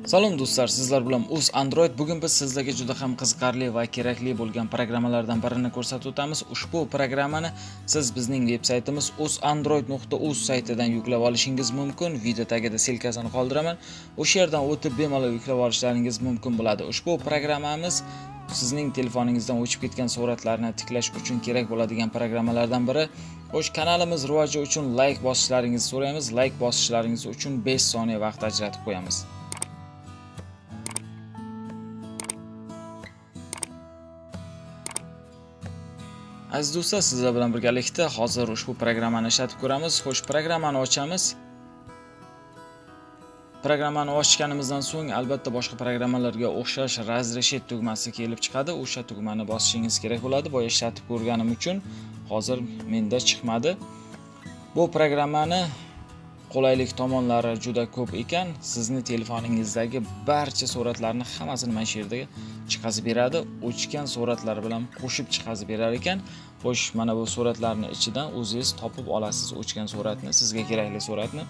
Salom do'stlar, sizlar bilan Uz Android. Bugun biz sizlarga juda ham qiziqarli va kerakli bo'lgan programmalardan birini ko'rsatib o'tamiz. Ushbu programmani siz bizning veb-saytimiz uzandroid.uz saytidan yuklab olishingiz mumkin. Video tagida silkasini qoldiraman. O'sha yerdan o'tib bemalol yuklab olishlaringiz mumkin bo'ladi. Ushbu programmamiz sizning telefoningizdan o'chib ketgan suratlarni tiklash uchun kerak bo'ladigan programmalardan biri. Xo'sh, kanalimiz rivoji uchun like bosishlaringizni so'raymiz. Like bosishlaringiz uchun 5 soniya vaqt ajratib qo'yamiz. Aziz do'stlar, sizlar bilan birgalikda hozir ushbu programmani ishlatib ko'ramiz. Xo'sh, programmani ochamiz. Programmani ochganimizdan so'ng albatta boshqa programmalarga o'xshash razreshet tugmasi kelib chiqadi. O'sha tugmani bosishingiz kerak bo'ladi. Boya ishlatib ko'rganim uchun hozir menda chiqmadi. Bu programmani qulaylik tomonlari juda ko'p ekan. Sizni telefoningizdagi barcha suratlarni hammasini mana shu yerga chiqazib beradi. O'chgan suratlar bilan qo'shib chiqazib berar ekan. Xo'sh, mana bu suratlarning ichidan o'zingiz topib olasiz o'chgan suratni, sizga kerakli suratni.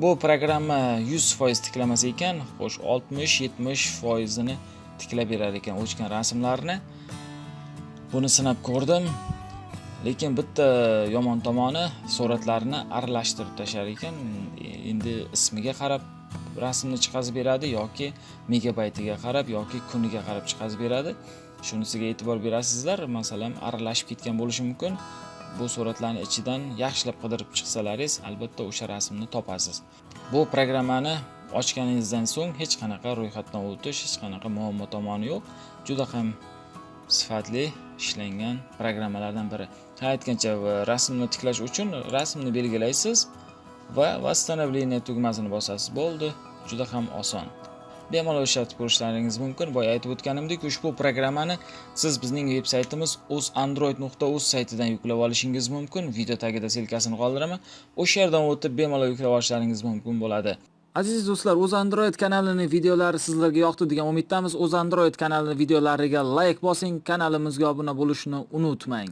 Bu programma 100% tiklamasa ekan, xo'sh 60-70% ni tiklab berar ekan o'chgan rasmlarni. Buni sinab ko'rdim. Lekin bitta yomon tomoni suratlarni aralashtirib tashar ekan. Endi ismiga qarab rasmni chiqazib beradi yoki megabaytiga qarab yoki kuniga qarab chiqazib beradi. Shunisiga e'tibor berasizlar. Masalan, aralashib ketgan bo'lishi mumkin. Bu suratlarning ichidan yaxshilab qidirib chiqsalaringiz, albatta o'sha rasmni topasiz. Bu programmani ochganingizdan so'ng hech qanaqa ro'yxatdan o'tish, hech qanaqa muammo tomoni yo'q. Juda ham sifatli ishlangan programmalardan biri. Aytgancha, rasmni tiklash uchun rasmni belgilaysiz va восстановление tugmasini bosasiz. Bo'ldi. Juda ham oson. Bemalol ishlatib ko'rishlaringiz mumkin. Boya aytib o'tganimdek, ushbu programmani siz bizning veb-saytimiz uzandroid.uz saytidan yuklab olishingiz mumkin. Video tagida silkasini qoldiraman. O'sha yerdan o'tib bemalol yuklab olishlaringiz mumkin bo'ladi. Aziz do'stlar, Uzandroid kanalining videolari sizlarga yoqdi degan umiddamiz. Uzandroid kanalining videolariga like bosing, kanalimizga obuna bo'lishni unutmang.